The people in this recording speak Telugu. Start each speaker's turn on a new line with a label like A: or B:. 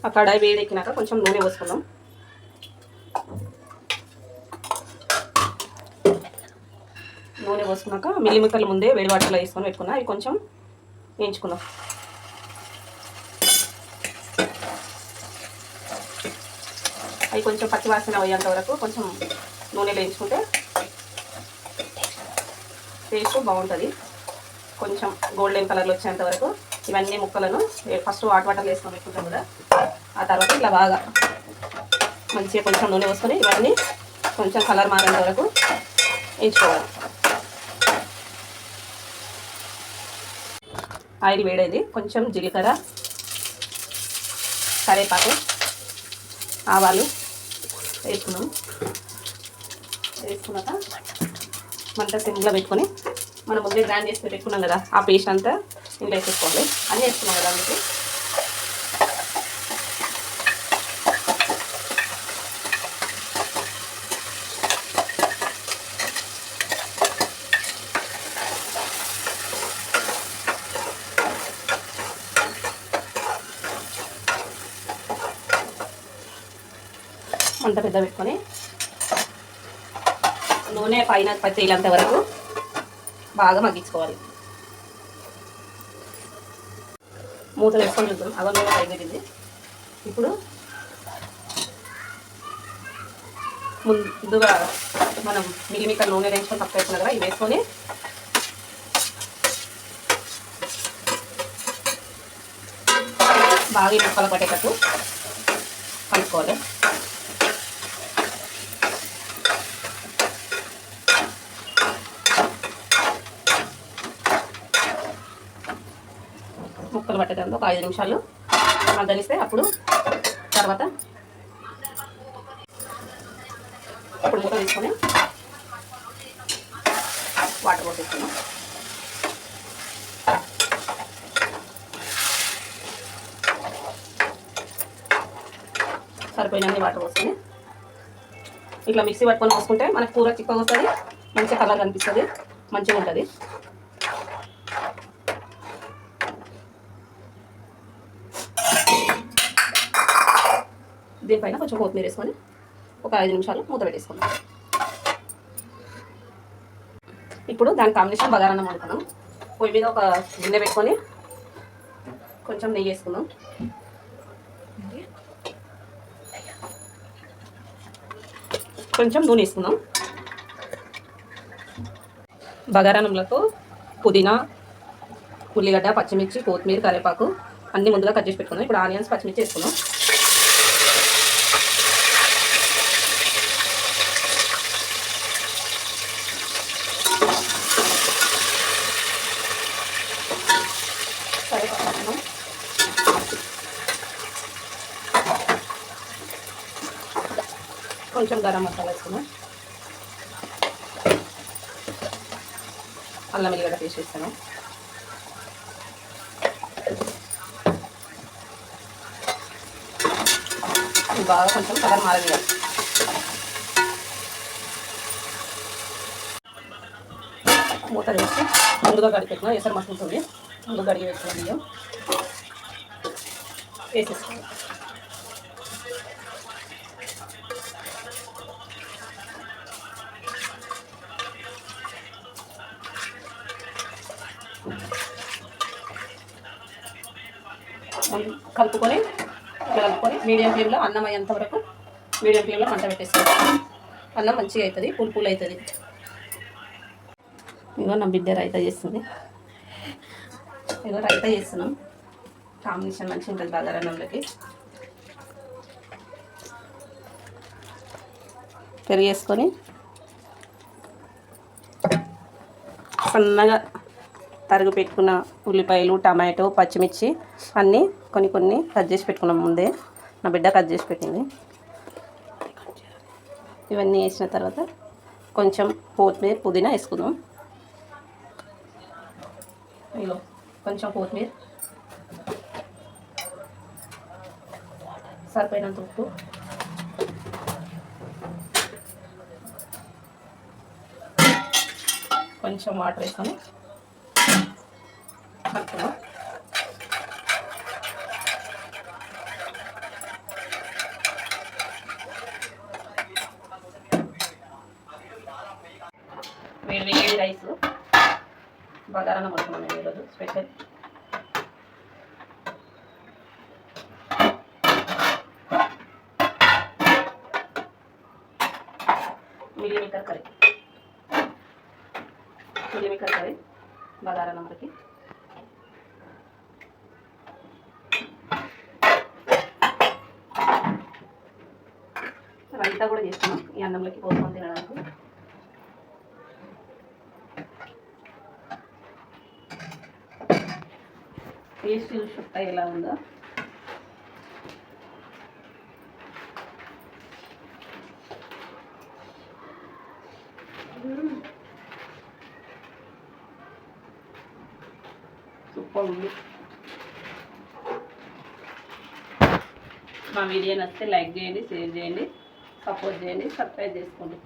A: ఆ కడాయి వేడెక్కినాక కొంచెం నూనె పోసుకుందాం. నూనె పోసుకున్నాక మిల్లిమిక్కలు ముందే వేడి వాటర్లో వేసుకొని పెట్టుకున్నా. అవి కొంచెం వేయించుకుందాం. అవి కొంచెం పచ్చివాసన పోయేంత వరకు కొంచెం నూనెలో వేయించుకుంటే టేస్ట్ బాగుంటుంది. కొంచెం గోల్డెన్ కలర్లో వచ్చేంత వరకు ఇవన్నీ ముక్కలను ఫస్ట్ వాటర్లో వేసుకొని పెట్టుకుంటాం కదా, ఆ తర్వాత ఇలా బాగా మంచిగా కొంచెం నూనె పోసుకొని ఇవన్నీ కొంచెం కలర్ మారేంత వరకు వేయించుకోవాలి. ఆయిల్ వేడేది, కొంచెం జీలకర్ర, కరివేపాకు, ఆవాలు వేసుకున్నాం. వేసుకున్నాక మంట సిమ్లో పెట్టుకొని మనం ముందే గ్రైండ్ చేసి పెట్టుకున్నాం కదా, ఆ పేస్ట్ అంతా ఇంట్లో వేసేసుకోవాలి. అన్నీ వేసుకున్నాం కదా, అందుకు మంట పెద్ద పెట్టుకొని నూనె పైన తేలేంత వరకు బాగా మగ్గించుకోవాలి. మూత వేసుకొని చూద్దాం. అవ నూనె పైగలింది. ఇప్పుడు ముందుగా మనం మిల్లిమిక్కలు నూనె వేసుకొని పక్క వేసుకున్నాం కదా, ఇవి వేసుకొని బాగా ముక్కలు పట్టేటట్టు కలుపుకోవాలి. ముక్కలు పట్టేటందుకు ఒక 5 నిమిషాలు మగ్గనిస్తే అప్పుడు తర్వాత ఇప్పుడు మూత తీసుకొని వాటర్ పోసేస్తున్నాం. సరిపోయినన్ని వాటర్ పోసుకొని ఇట్లా మిక్సీ పట్టుకొని పోసుకుంటే మనకు కూర చిక్కగా వస్తుంది, మంచిగా కలర్ కనిపిస్తుంది, మంచిగా ఉంటుంది. దీనిపైన కొంచెం కొత్తిమీర వేసుకొని ఒక 5 నిమిషాలు మూత పెట్టేసుకుందాం. ఇప్పుడు దాని కాంబినేషన్ బగారన్నం వండుకున్నాం. పొయ్యి మీద ఒక గిన్నె పెట్టుకొని కొంచెం నెయ్యి వేసుకుందాం. కొంచెం నూనె వేసుకుందాం. బగారన్నంలకు పుదీనా, ఉల్లిగడ్డ, పచ్చిమిర్చి, కొత్తిమీర, కరివేపాకు అన్నీ ముందుగా కట్ చేసి పెట్టుకుందాం. ఇప్పుడు ఆనియన్స్, పచ్చిమిర్చి వేసుకుందాం. కొంచెం గరం మసాలా వేసుకున్నాం. అల్లం వెల్లిగడ్డ పేస్ట్ వేస్తాను. బాగా కొంచెం కలర్ మారది. మూత వేసి ముందుగా కడిగి పెట్టిన ఎసరు మసులుతుంది. ముందు కడిగి వేసుకున్న బియ్యం వేసేసుకోండి. కలుపుకొని మీడియం ఫ్లేమ్లో అన్నం అయ్యేంత వరకు మీడియం ఫ్లేమ్లో మంట పెట్టేసుకోవాలి. అన్నం మంచిగా అవుతుంది, పూలు పూలు అవుతుంది. ఇగో నా బిడ్డ రైతా చేస్తుంది. ఇగో రైతా చేస్తున్నాం. కాంబినేషన్ మంచిగా ఉంటుంది బగారన్నంలోకి. పెరుగు వేసుకొని సన్నగా తరుగు పెట్టుకున్న ఉల్లిపాయలు, టమాటో, పచ్చిమిర్చి అన్నీ కొన్ని కట్ చేసి పెట్టుకున్నాం. ముందే నా బిడ్డ కట్ చేసి పెట్టింది. ఇవన్నీ వేసిన తర్వాత కొంచెం కొత్తిమీర, పుదీనా వేసుకుందాం. ఇగో కొంచెం కొత్తిమీర, సరిపోయినంత ఉప్పు, కొంచెం వాటర్ వేసుకొని కలుపుకుందాం. బగారాన్నం వండుకున్నాను నేను ఈరోజు స్పెషల్. మిల్లిమేకర్ కర్రీ బగారాన్నమ్మకి. రైతా కూడా చేస్తున్నాం ఈ అన్నంలోకి పోసుకొని తినడానికి. టేస్ట్ చూసుకుంటా ఎలా ఉందో. సూపర్ ఉంది. మా వీడియో నచ్చితే లైక్ చేయండి, షేర్ చేయండి, సపోర్ట్ చేయండి, సబ్స్క్రైబ్ చేసుకోండి.